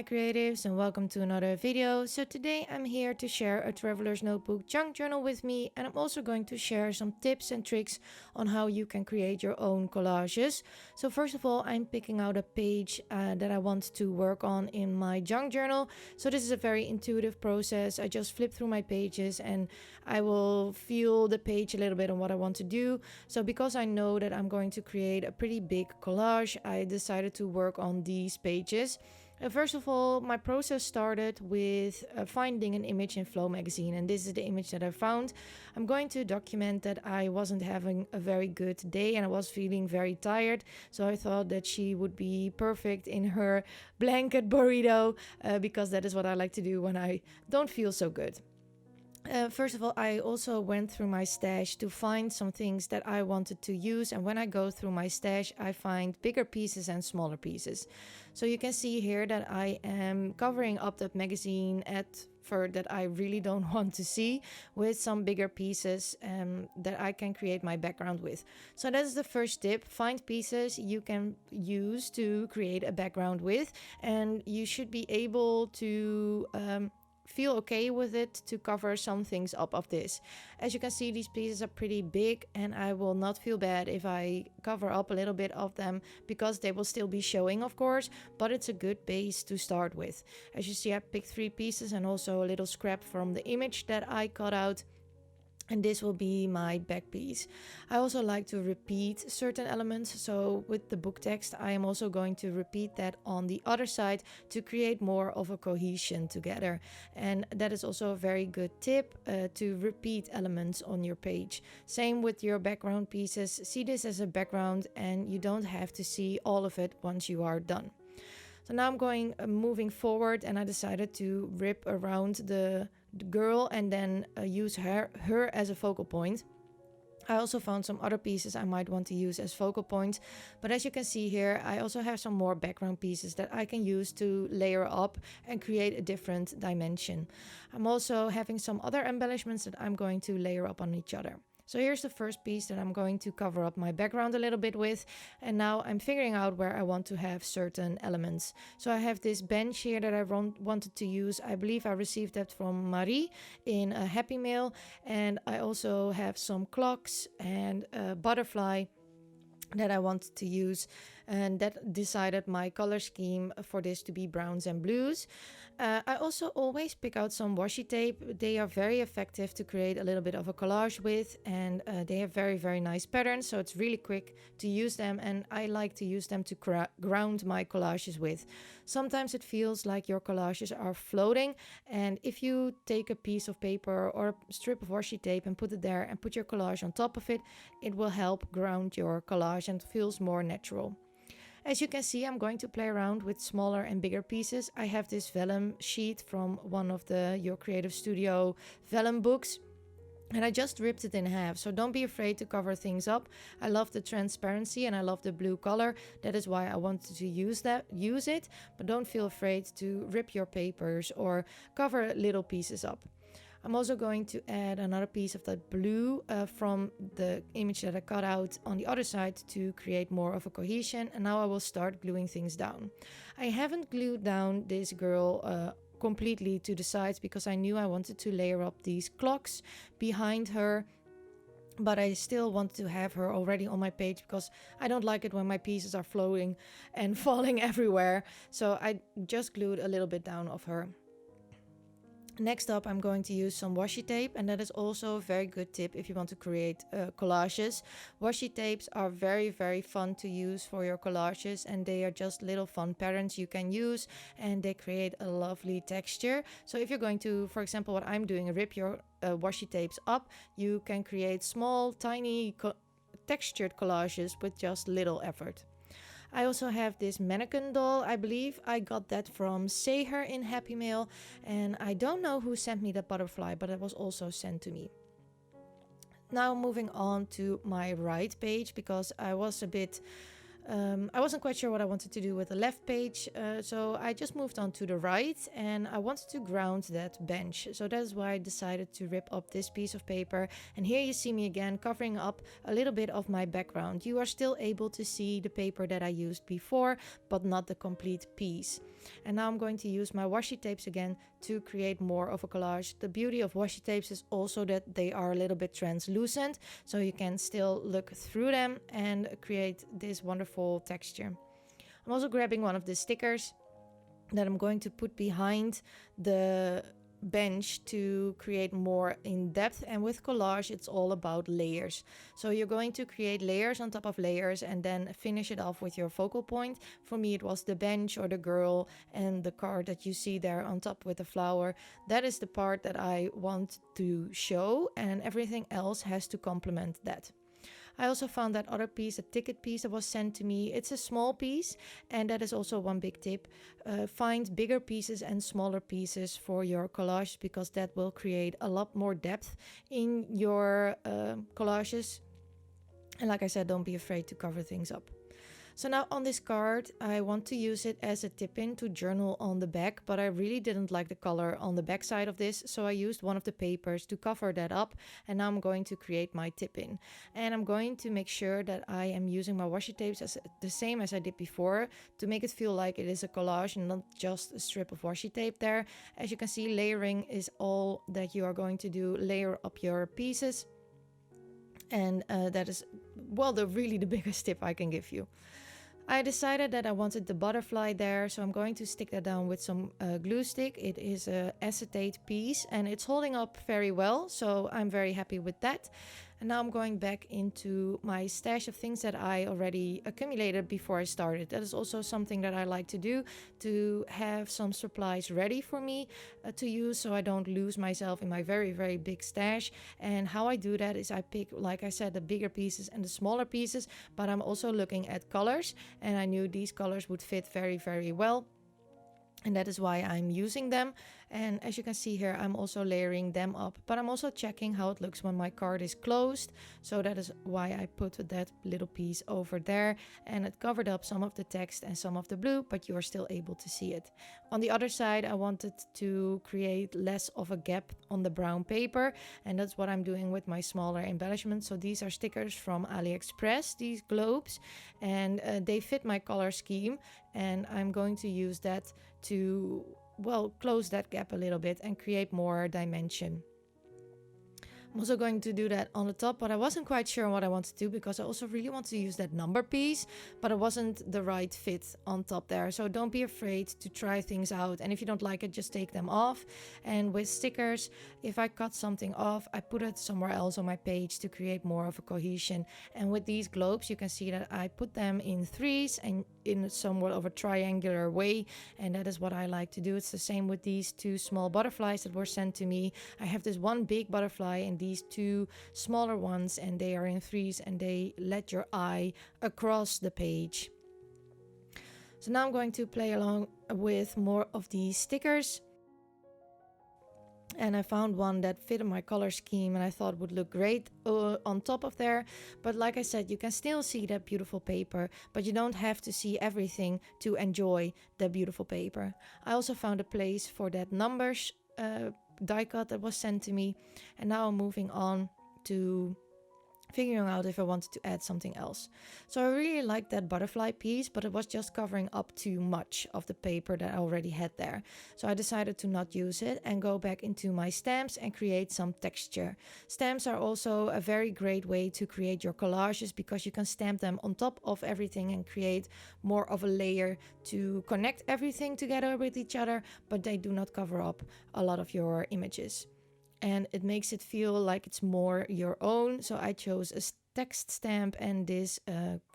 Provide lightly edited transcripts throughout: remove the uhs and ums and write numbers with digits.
my creatives, and welcome to another video. So today I'm here to share a traveler's notebook junk journal with me, and I'm also going to share some tips and tricks on how you can create your own collages. So first of all, I'm picking out a page that I want to work on in my junk journal. So this is a very intuitive process. I just flip through my pages and I will feel the page a little bit on what I want to do. So because I know that I'm going to create a pretty big collage, I decided to work on these pages. First of all, my process started with finding an image in Flow magazine, and this is the image that I found. I'm going to document that I wasn't having a very good day and I was feeling very tired, so I thought that she would be perfect in her blanket burrito because that is what I like to do when I don't feel so good. First of all, I also went through my stash to find some things that I wanted to use, and when I go through my stash I find bigger pieces and smaller pieces. So you can see here that I am covering up that magazine that I really don't want to see with some bigger pieces that I can create my background with. So that is the first tip. Find pieces you can use to create a background with, and you should be able to feel okay with it to cover some things up of this. As you can see, these pieces are pretty big and I will not feel bad if I cover up a little bit of them because they will still be showing, of course, but it's a good base to start with. As you see, I picked 3 pieces and also a little scrap from the image that I cut out. And this will be my back piece. I also like to repeat certain elements. So with the book text, I am also going to repeat that on the other side to create more of a cohesion together. And that is also a very good tip to repeat elements on your page. Same with your background pieces. See this as a background and you don't have to see all of it once you are done. So now I'm moving forward, and I decided to rip around the girl and then use her as a focal point. I also found some other pieces I might want to use as focal points, but as you can see here, I also have some more background pieces that I can use to layer up and create a different dimension. I'm also having some other embellishments that I'm going to layer up on each other. So here's the first piece that I'm going to cover up my background a little bit with, and now I'm figuring out where I want to have certain elements. So I have this bench here that I wanted to use. I believe I received that from Marie in a Happy Mail, and I also have some clocks and a butterfly that I wanted to use, and that decided my color scheme for this to be browns and blues. I also always pick out some washi tape. They are very effective to create a little bit of a collage with, and they have very nice patterns, so it's really quick to use them, and I like to use them to ground my collages with. Sometimes it feels like your collages are floating, and if you take a piece of paper or a strip of washi tape and put it there and put your collage on top of it, it will help ground your collage and it feels more natural. As you can see, I'm going to play around with smaller and bigger pieces. I have this vellum sheet from one of the Your Creative Studio vellum books, and I just ripped it in half, so don't be afraid to cover things up. I love the transparency and I love the blue color. That is why I wanted to use it, but don't feel afraid to rip your papers or cover little pieces up. I'm also going to add another piece of that blue from the image that I cut out on the other side to create more of a cohesion, and now I will start gluing things down. I haven't glued down this girl completely to the sides because I knew I wanted to layer up these clocks behind her, but I still want to have her already on my page because I don't like it when my pieces are floating and falling everywhere. So I just glued a little bit down of her. Next up, I'm going to use some washi tape, and that is also a very good tip if you want to create collages. Washi tapes are very fun to use for your collages, and they are just little fun patterns you can use, and they create a lovely texture. So if you're going to, for example, what I'm doing, rip your washi tapes up, you can create small, tiny textured collages with just little effort. I also have this mannequin doll. I believe I got that from Seher in Happy Mail, and I don't know who sent me the butterfly, but it was also sent to me. Now moving on to my right page, because I was a bit I wasn't quite sure what I wanted to do with the left page, so I just moved on to the right, and I wanted to ground that bench. So that's why I decided to rip up this piece of paper, and here you see me again covering up a little bit of my background. You are still able to see the paper that I used before, but not the complete piece. And now I'm going to use my washi tapes again to create more of a collage. The beauty of washi tapes is also that they are a little bit translucent, so you can still look through them and create this wonderful texture. I'm also grabbing one of the stickers that I'm going to put behind the bench to create more in depth. And with collage, it's all about layers. So you're going to create layers on top of layers and then finish it off with your focal point. For me, it was the bench or the girl and the card that you see there on top with the flower. That is the part that I want to show, and everything else has to complement that. I also found that other piece, a ticket piece that was sent to me. It's a small piece, and that is also one big tip. Find bigger pieces and smaller pieces for your collage, because that will create a lot more depth in your collages. And like I said, don't be afraid to cover things up. So now on this card, I want to use it as a tip-in to journal on the back, but I really didn't like the color on the back side of this, so I used one of the papers to cover that up, and now I'm going to create my tip-in. And I'm going to make sure that I am using my washi tapes as the same as I did before, to make it feel like it is a collage and not just a strip of washi tape there. As you can see, layering is all that you are going to do, layer up your pieces. And that is, well, really the biggest tip I can give you. I decided that I wanted the butterfly there, so I'm going to stick that down with some glue stick. It is a acetate piece and it's holding up very well, so I'm very happy with that. And now I'm going back into my stash of things that I already accumulated before I started. That is also something that I like to do, to have some supplies ready for me to use, so I don't lose myself in my very, very big stash. And how I do that is I pick, like I said, the bigger pieces and the smaller pieces, but I'm also looking at colors, and I knew these colors would fit very, very well. And that is why I'm using them. And as you can see here, I'm also layering them up, but I'm also checking how it looks when my card is closed. So that is why I put that little piece over there, and it covered up some of the text and some of the blue, but you are still able to see it. On the other side, I wanted to create less of a gap on the brown paper, and that's what I'm doing with my smaller embellishments. So these are stickers from Aliexpress, these globes, and they fit my color scheme, and I'm going to use that to, well, close that gap a little bit and create more dimension. I'm also going to do that on the top, but I wasn't quite sure what I want to do, because I also really want to use that number piece, but it wasn't the right fit on top there. So don't be afraid to try things out, and if you don't like it, just take them off. And with stickers, if I cut something off, I put it somewhere else on my page to create more of a cohesion. And with these globes, you can see that I put them in threes and in somewhat of a triangular way, and that is what I like to do. It's the same with these two small butterflies that were sent to me. I have this one big butterfly and these two smaller ones, and they are in threes, and they let your eye across the page. So now I'm going to play along with more of these stickers, and I found one that fit my color scheme and I thought would look great on top of there. But like I said, you can still see that beautiful paper, but you don't have to see everything to enjoy the beautiful paper. I also found a place for that numbers die cut that was sent to me, and now I'm moving on to figuring out if I wanted to add something else. So I really liked that butterfly piece, but it was just covering up too much of the paper that I already had there. So I decided to not use it and go back into my stamps and create some texture. Stamps are also a very great way to create your collages, because you can stamp them on top of everything and create more of a layer to connect everything together with each other, but they do not cover up a lot of your images. And it makes it feel like it's more your own. So I chose a text stamp and this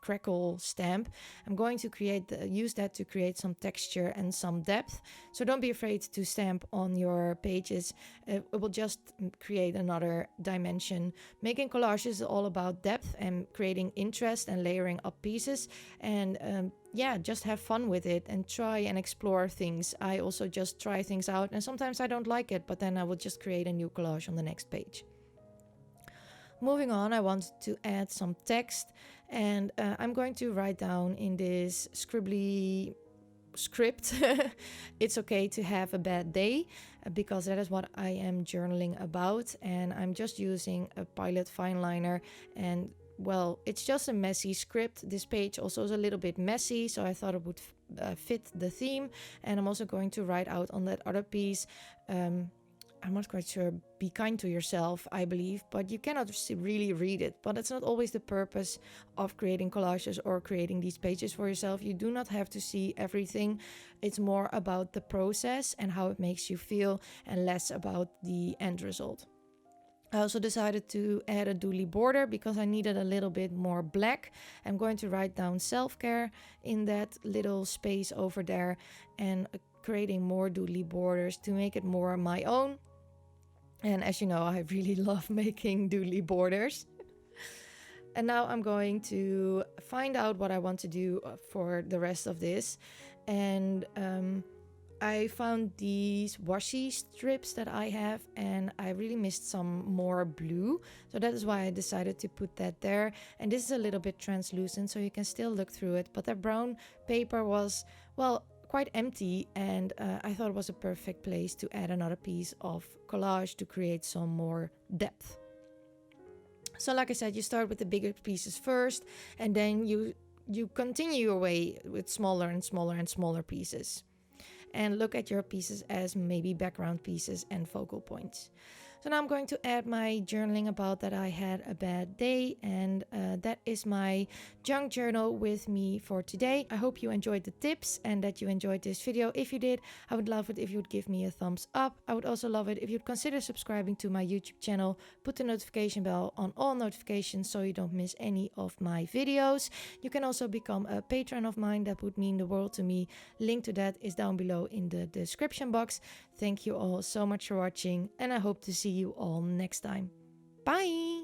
crackle stamp. I'm going to use that to create some texture and some depth. So don't be afraid to stamp on your pages. It will just create another dimension. Making collages is all about depth and creating interest and layering up pieces. And yeah, just have fun with it and try and explore things. I also just try things out, and sometimes I don't like it, but then I will just create a new collage on the next page. Moving on, I wanted to add some text, and I'm going to write down in this scribbly script it's okay to have a bad day, because that is what I am journaling about, and I'm just using a Pilot fine liner and well, it's just a messy script. This page also is a little bit messy, so I thought it would fit the theme. And I'm also going to write out on that other piece, I'm not quite sure, be kind to yourself, I believe, but you cannot really read it. But it's not always the purpose of creating collages or creating these pages for yourself. You do not have to see everything. It's more about the process and how it makes you feel, and less about the end result. I also decided to add a doodly border because I needed a little bit more black. I'm going to write down self-care in that little space over there, and creating more doodly borders to make it more my own. And as you know, I really love making doodly borders. And now I'm going to find out what I want to do for the rest of this. And I found these washi strips that I have, and I really missed some more blue. So that is why I decided to put that there. And this is a little bit translucent, so you can still look through it. But that brown paper was, well, quite empty, and I thought it was a perfect place to add another piece of collage to create some more depth. So like I said, you start with the bigger pieces first, and then you continue your way with smaller and smaller and smaller pieces, and look at your pieces as maybe background pieces and focal points. So now I'm going to add my journaling about that I had a bad day, and that is my junk journal with me for today. I hope you enjoyed the tips and that you enjoyed this video. If you did, I would love it if you would give me a thumbs up. I would also love it if you'd consider subscribing to my YouTube channel. Put the notification bell on all notifications so you don't miss any of my videos. You can also become a patron of mine. That would mean the world to me. Link to that is down below in the description box. Thank you all so much for watching, and I hope to see you all next time. Bye!